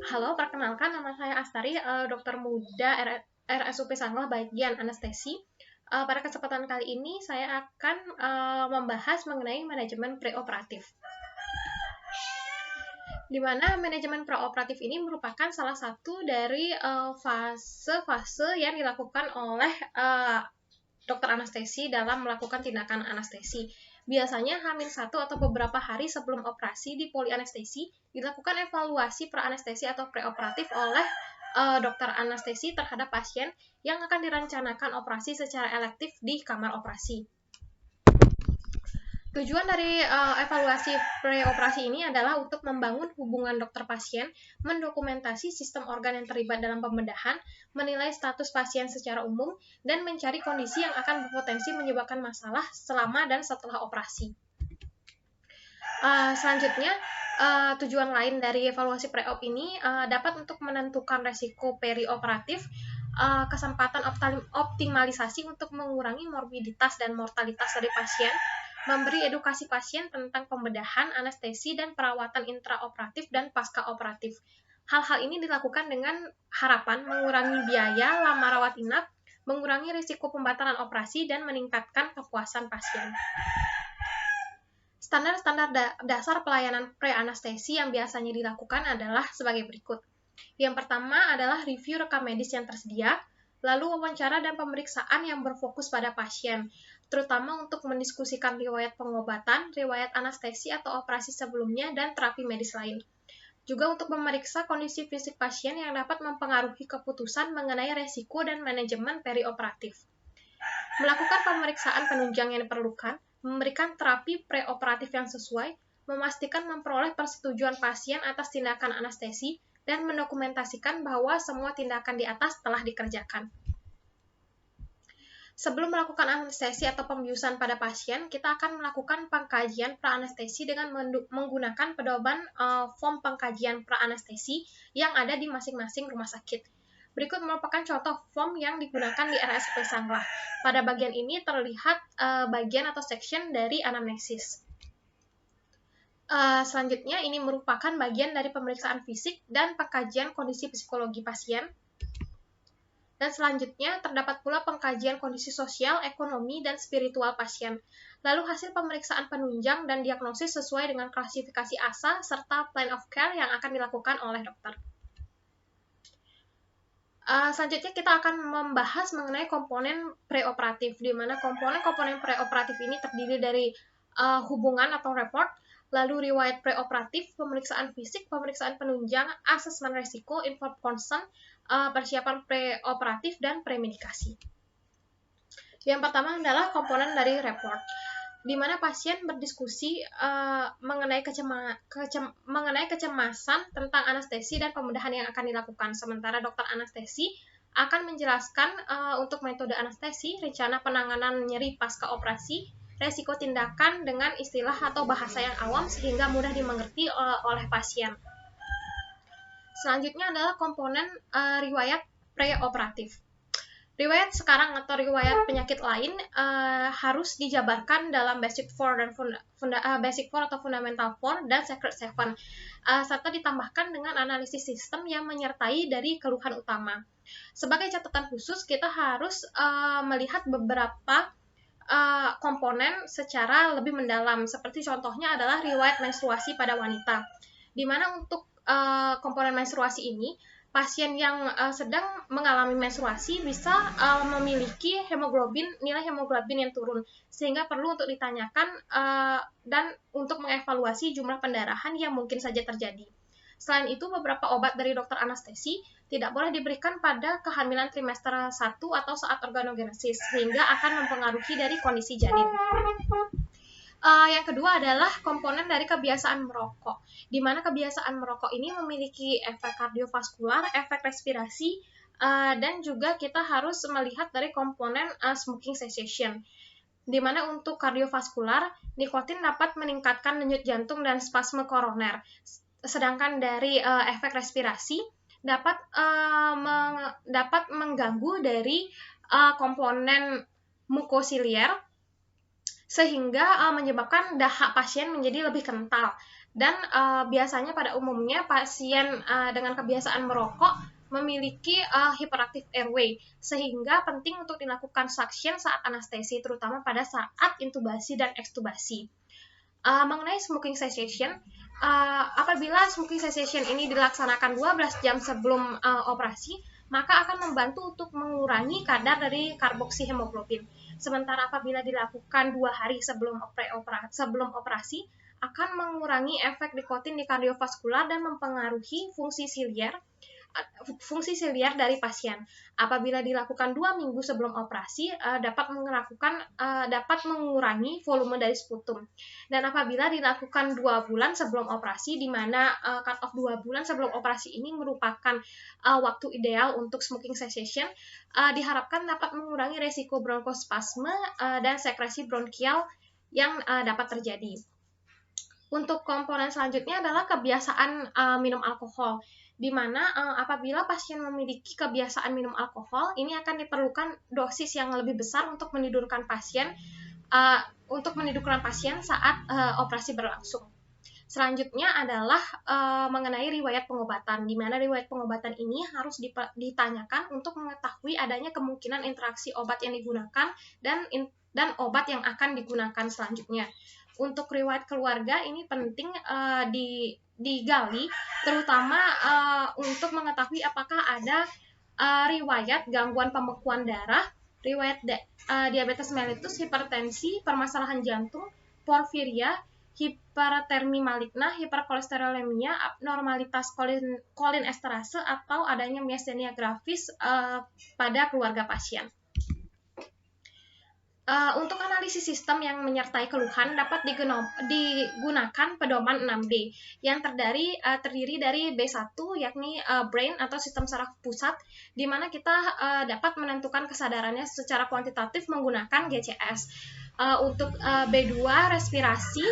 Halo, perkenalkan nama saya Astari, dokter muda RSUP Sanglah bagian anestesi. Pada kesempatan kali ini saya akan membahas mengenai manajemen preoperatif. Di mana manajemen preoperatif ini merupakan salah satu dari fase-fase yang dilakukan oleh dokter anestesi dalam melakukan tindakan anestesi. Biasanya H-1 atau beberapa hari sebelum operasi di polianestesi dilakukan evaluasi praanestesi atau preoperatif oleh dokter anestesi terhadap pasien yang akan direncanakan operasi secara elektif di kamar operasi. Tujuan dari evaluasi preoperasi ini adalah untuk membangun hubungan dokter pasien, mendokumentasi sistem organ yang terlibat dalam pembedahan, menilai status pasien secara umum, dan mencari kondisi yang akan berpotensi menyebabkan masalah selama dan setelah operasi. Selanjutnya, tujuan lain dari evaluasi pre-op ini dapat untuk menentukan resiko perioperatif, kesempatan optimalisasi untuk mengurangi morbiditas dan mortalitas dari pasien, memberi edukasi pasien tentang pembedahan, anestesi, dan perawatan intraoperatif dan pasca-operatif. Hal-hal ini dilakukan dengan harapan mengurangi biaya lama rawat inap, mengurangi risiko pembatalan operasi, dan meningkatkan kepuasan pasien. Standar-standar dasar pelayanan pre-anestesi yang biasanya dilakukan adalah sebagai berikut. Yang pertama adalah review rekam medis yang tersedia, lalu wawancara dan pemeriksaan yang berfokus pada pasien, terutama untuk mendiskusikan riwayat pengobatan, riwayat anestesi atau operasi sebelumnya, dan terapi medis lain. Juga untuk memeriksa kondisi fisik pasien yang dapat mempengaruhi keputusan mengenai resiko dan manajemen perioperatif. Melakukan pemeriksaan penunjang yang diperlukan, memberikan terapi preoperatif yang sesuai, memastikan memperoleh persetujuan pasien atas tindakan anestesi, dan mendokumentasikan bahwa semua tindakan di atas telah dikerjakan. Sebelum melakukan anestesi atau pembiusan pada pasien, kita akan melakukan pengkajian praanestesi dengan menggunakan pedoman form pengkajian praanestesi yang ada di masing-masing rumah sakit. Berikut merupakan contoh form yang digunakan di RSUP Sanglah. Pada bagian ini terlihat bagian atau section dari anamnesis. Selanjutnya, ini merupakan bagian dari pemeriksaan fisik dan pengkajian kondisi psikologi pasien. Dan selanjutnya, terdapat pula pengkajian kondisi sosial, ekonomi, dan spiritual pasien. Lalu hasil pemeriksaan penunjang dan diagnosis sesuai dengan klasifikasi ASA, serta plan of care yang akan dilakukan oleh dokter. Selanjutnya kita akan membahas mengenai komponen preoperatif, di mana komponen-komponen preoperatif ini terdiri dari hubungan atau report, lalu riwayat preoperatif, pemeriksaan fisik, pemeriksaan penunjang, asesmen resiko, informed consent, persiapan preoperatif, dan premedikasi. Yang pertama adalah komponen dari report, di mana pasien berdiskusi mengenai kecemasan tentang anestesi dan pembedahan yang akan dilakukan. Sementara dokter anestesi akan menjelaskan untuk metode anestesi, rencana penanganan nyeri pasca operasi, resiko tindakan dengan istilah atau bahasa yang awam sehingga mudah dimengerti oleh pasien. Selanjutnya adalah komponen riwayat preoperatif. Riwayat sekarang atau riwayat penyakit lain harus dijabarkan dalam Basic 4 dan Basic 4 atau Fundamental 4 dan Secret 7, serta ditambahkan dengan analisis sistem yang menyertai dari keluhan utama. Sebagai catatan khusus, kita harus melihat beberapa komponen secara lebih mendalam, seperti contohnya adalah riwayat menstruasi pada wanita, di mana untuk komponen menstruasi ini, pasien yang sedang mengalami menstruasi bisa memiliki nilai hemoglobin yang turun, sehingga perlu untuk ditanyakan dan untuk mengevaluasi jumlah pendarahan yang mungkin saja terjadi. Selain itu, beberapa obat dari dokter anestesi tidak boleh diberikan pada kehamilan trimester 1 atau saat organogenesis, sehingga akan mempengaruhi dari kondisi janin. Yang kedua adalah komponen dari kebiasaan merokok, di mana kebiasaan merokok ini memiliki efek kardiovaskular, efek respirasi, dan juga kita harus melihat dari komponen smoking cessation, di mana untuk kardiovaskular, nikotin dapat meningkatkan denyut jantung dan spasme koroner, sedangkan dari efek respirasi dapat mengganggu dari komponen mukosilier, sehingga menyebabkan dahak pasien menjadi lebih kental. Dan biasanya pada umumnya pasien dengan kebiasaan merokok memiliki hyperactive airway, sehingga penting untuk dilakukan suction saat anestesi, terutama pada saat intubasi dan ekstubasi. Mengenai smoking cessation, apabila smoking cessation ini dilaksanakan 12 jam sebelum operasi, maka akan membantu untuk mengurangi kadar dari karboksi hemoglobin. Sementara apabila dilakukan 2 hari sebelum operasi, akan mengurangi efek nikotin di kardiovaskular dan mempengaruhi fungsi siliar dari pasien. Apabila dilakukan 2 minggu sebelum operasi, dapat mengurangi volume dari sputum. Dan apabila dilakukan 2 bulan sebelum operasi, di mana cut off 2 bulan sebelum operasi ini merupakan waktu ideal untuk smoking cessation, diharapkan dapat mengurangi resiko bronkospasme dan sekresi bronkial yang dapat terjadi. Untuk komponen selanjutnya adalah kebiasaan minum alkohol, di mana apabila pasien memiliki kebiasaan minum alkohol, ini akan diperlukan dosis yang lebih besar untuk menidurkan pasien saat operasi berlangsung. Selanjutnya adalah mengenai riwayat pengobatan, di mana riwayat pengobatan ini harus ditanyakan untuk mengetahui adanya kemungkinan interaksi obat yang digunakan dan obat yang akan digunakan selanjutnya. Untuk riwayat keluarga ini penting digali, terutama untuk mengetahui apakah ada riwayat gangguan pembekuan darah, riwayat diabetes mellitus, hipertensi, permasalahan jantung, porfiria, hipertermi maligna, hiperkolesterolemia, abnormalitas kolinesterase, atau adanya miastenia gravis pada keluarga pasien. Untuk analisis sistem yang menyertai keluhan dapat digunakan pedoman 6D yang terdiri dari B1, yakni brain atau sistem saraf pusat, di mana kita dapat menentukan kesadarannya secara kuantitatif menggunakan GCS. Untuk B2 respirasi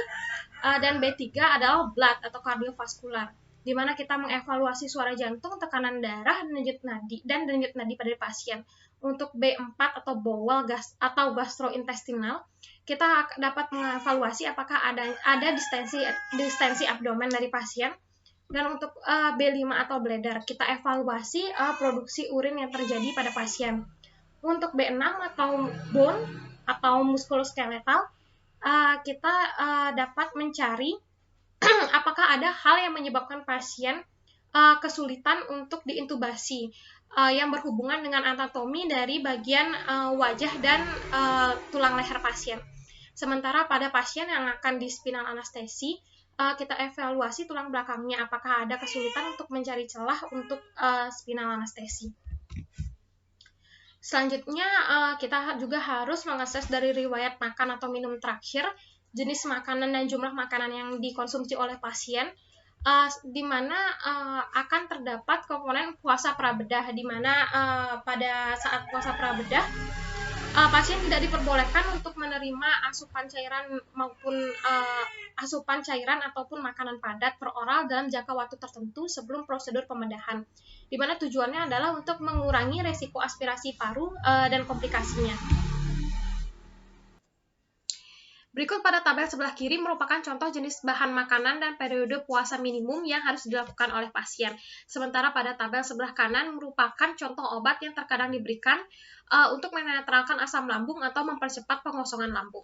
dan B3 adalah blood atau kardiovaskular, di mana kita mengevaluasi suara jantung, tekanan darah, dan denyut nadi pada pasien. Untuk B4 atau bowel atau gastrointestinal, kita dapat mengevaluasi apakah ada distensi abdomen dari pasien. Dan untuk B5 atau bladder, kita evaluasi produksi urin yang terjadi pada pasien. Untuk B6 atau bone atau muskuloskeletal, kita dapat mencari apakah ada hal yang menyebabkan pasien kesulitan untuk diintubasi yang berhubungan dengan anatomi dari bagian wajah dan tulang leher pasien. Sementara pada pasien yang akan di spinal anestesi, kita evaluasi tulang belakangnya apakah ada kesulitan untuk mencari celah untuk spinal anestesi. Selanjutnya, kita juga harus mengakses dari riwayat makan atau minum terakhir, jenis makanan dan jumlah makanan yang dikonsumsi oleh pasien, di mana akan terdapat komponen puasa prabedah, di mana pada saat puasa prabedah, pasien tidak diperbolehkan untuk menerima asupan cairan ataupun makanan padat per oral dalam jangka waktu tertentu sebelum prosedur pembedahan, di mana tujuannya adalah untuk mengurangi resiko aspirasi paru dan komplikasinya. Berikut pada tabel sebelah kiri merupakan contoh jenis bahan makanan dan periode puasa minimum yang harus dilakukan oleh pasien. Sementara pada tabel sebelah kanan merupakan contoh obat yang terkadang diberikan untuk menetralkan asam lambung atau mempercepat pengosongan lambung.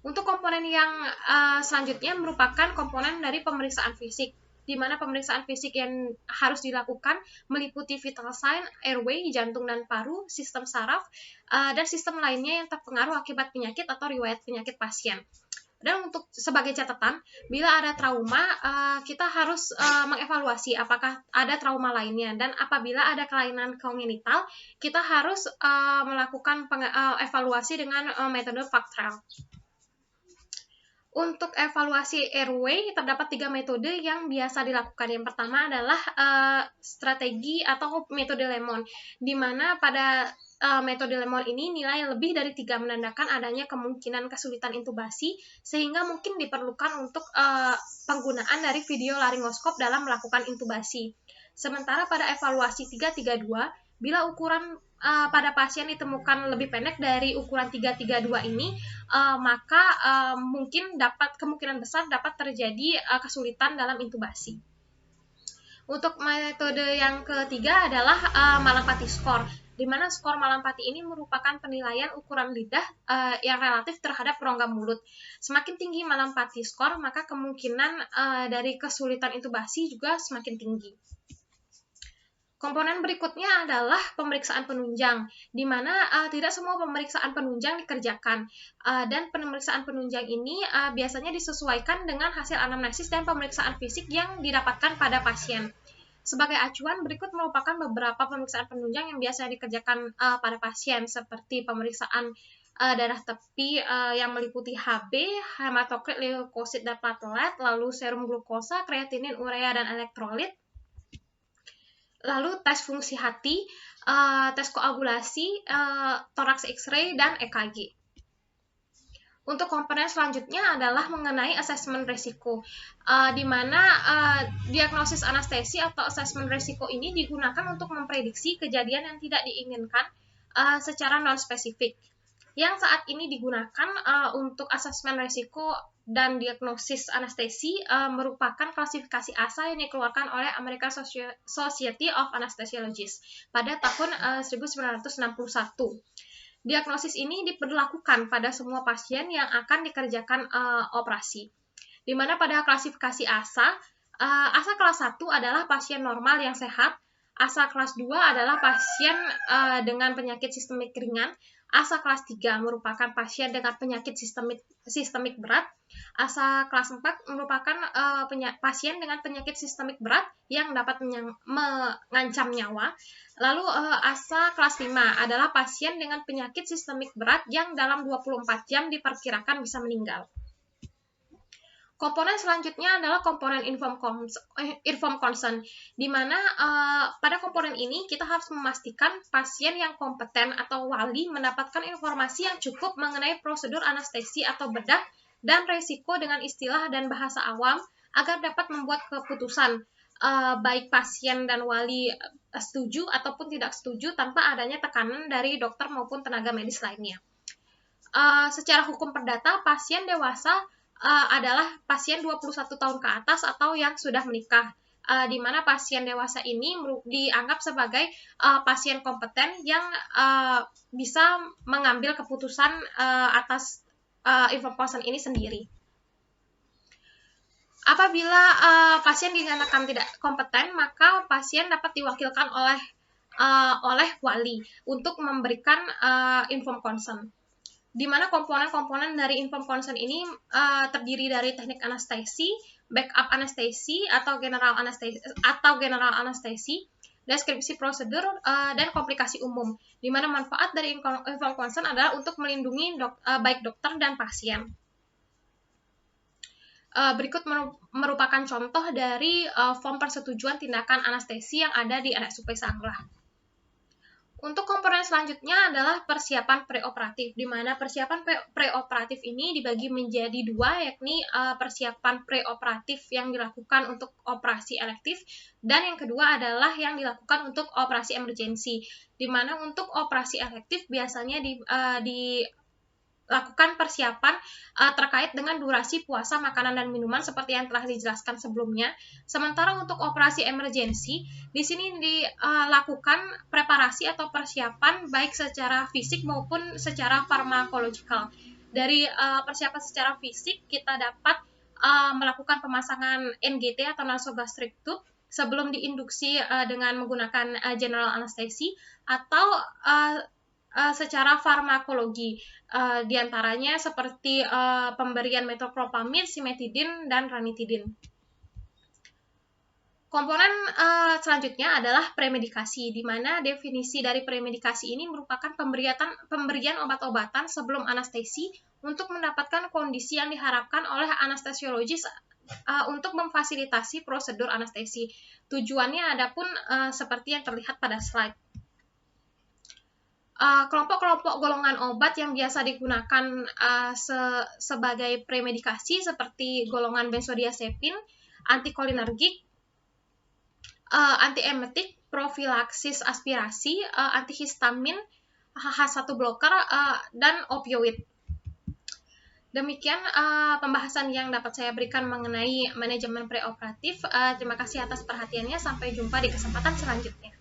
Untuk komponen yang selanjutnya merupakan komponen dari pemeriksaan fisik, di mana pemeriksaan fisik yang harus dilakukan meliputi vital sign, airway, jantung dan paru, sistem saraf, dan sistem lainnya yang terpengaruh akibat penyakit atau riwayat penyakit pasien. Dan untuk sebagai catatan, bila ada trauma, kita harus mengevaluasi apakah ada trauma lainnya, dan apabila ada kelainan kongenital, kita harus melakukan evaluasi dengan metode Factrel. Untuk evaluasi airway, terdapat 3 metode yang biasa dilakukan. Yang pertama adalah strategi atau metode Lemon, di mana pada metode Lemon ini nilai lebih dari 3 menandakan adanya kemungkinan kesulitan intubasi, sehingga mungkin diperlukan untuk penggunaan dari video laryngoskop dalam melakukan intubasi. Sementara pada evaluasi 332, Bila ukuran pada pasien ditemukan lebih pendek dari ukuran 332 ini, maka kemungkinan besar dapat terjadi kesulitan dalam intubasi. Untuk metode yang ketiga adalah Malampati Score, di mana skor Malampati ini merupakan penilaian ukuran lidah yang relatif terhadap rongga mulut. Semakin tinggi Malampati Score, maka kemungkinan dari kesulitan intubasi juga semakin tinggi. Komponen berikutnya adalah pemeriksaan penunjang, di mana tidak semua pemeriksaan penunjang dikerjakan, dan pemeriksaan penunjang ini biasanya disesuaikan dengan hasil anamnesis dan pemeriksaan fisik yang didapatkan pada pasien. Sebagai acuan, berikut merupakan beberapa pemeriksaan penunjang yang biasa dikerjakan pada pasien, seperti pemeriksaan darah tepi yang meliputi HB, hematokrit, leukosit, dan platelet, lalu serum glukosa, kreatinin, urea, dan elektrolit, lalu tes fungsi hati, tes koagulasi, toraks X-ray, dan EKG. Untuk komponen selanjutnya adalah mengenai asesmen resiko, di mana diagnosis anestesi atau asesmen resiko ini digunakan untuk memprediksi kejadian yang tidak diinginkan secara non-spesifik. Yang saat ini digunakan untuk asesmen resiko dan diagnosis anestesi merupakan klasifikasi ASA yang dikeluarkan oleh American Society of Anesthesiologists pada tahun 1961. Diagnosis ini diberlakukan pada semua pasien yang akan dikerjakan operasi. Di mana pada klasifikasi ASA, ASA kelas 1 adalah pasien normal yang sehat, ASA kelas 2 adalah pasien dengan penyakit sistemik ringan, ASA kelas 3 merupakan pasien dengan penyakit sistemik berat, ASA kelas 4 merupakan pasien dengan penyakit sistemik berat yang dapat mengancam nyawa, lalu ASA kelas 5 adalah pasien dengan penyakit sistemik berat yang dalam 24 jam diperkirakan bisa meninggal. Komponen selanjutnya adalah komponen informed consent, di mana pada komponen ini kita harus memastikan pasien yang kompeten atau wali mendapatkan informasi yang cukup mengenai prosedur anestesi atau bedah dan resiko dengan istilah dan bahasa awam agar dapat membuat keputusan baik pasien dan wali setuju ataupun tidak setuju tanpa adanya tekanan dari dokter maupun tenaga medis lainnya. Secara hukum perdata, pasien dewasa adalah pasien 21 tahun ke atas atau yang sudah menikah, di mana pasien dewasa ini dianggap sebagai pasien kompeten yang bisa mengambil keputusan atas informed consent ini sendiri. Apabila pasien dinyatakan tidak kompeten, maka pasien dapat diwakilkan oleh wali untuk memberikan informed consent, di mana komponen-komponen dari informed consent ini terdiri dari teknik anestesi, backup anestesi atau general anestesi, deskripsi prosedur, dan komplikasi umum, di mana manfaat dari informed consent adalah untuk melindungi baik dokter dan pasien. Berikut merupakan contoh dari form persetujuan tindakan anestesi yang ada di RSUP Sanglah. Untuk komponen selanjutnya adalah persiapan preoperatif, di mana persiapan preoperatif ini dibagi menjadi dua, yakni persiapan preoperatif yang dilakukan untuk operasi elektif, dan yang kedua adalah yang dilakukan untuk operasi emergensi, di mana untuk operasi elektif biasanya dilakukan persiapan terkait dengan durasi puasa makanan dan minuman seperti yang telah dijelaskan sebelumnya. Sementara untuk operasi emergensi, di sini dilakukan preparasi atau persiapan baik secara fisik maupun secara farmakologikal. Dari persiapan secara fisik, kita dapat melakukan pemasangan NGT atau nasogastric tube sebelum diinduksi dengan menggunakan general anesthesi, atau secara farmakologi, diantaranya seperti pemberian metoclopramid, cimetidine, dan ranitidin. Komponen selanjutnya adalah premedikasi, di mana definisi dari premedikasi ini merupakan pemberian obat-obatan sebelum anestesi untuk mendapatkan kondisi yang diharapkan oleh anestesiologis untuk memfasilitasi prosedur anestesi. Tujuannya adapun seperti yang terlihat pada slide. Kelompok-kelompok golongan obat yang biasa digunakan sebagai premedikasi seperti golongan benzodiazepin, antikolinergik, antiemetik, profilaksis aspirasi, antihistamin, H1 blocker, dan opioid. Demikian pembahasan yang dapat saya berikan mengenai manajemen preoperatif. Terima kasih atas perhatiannya. Sampai jumpa di kesempatan selanjutnya.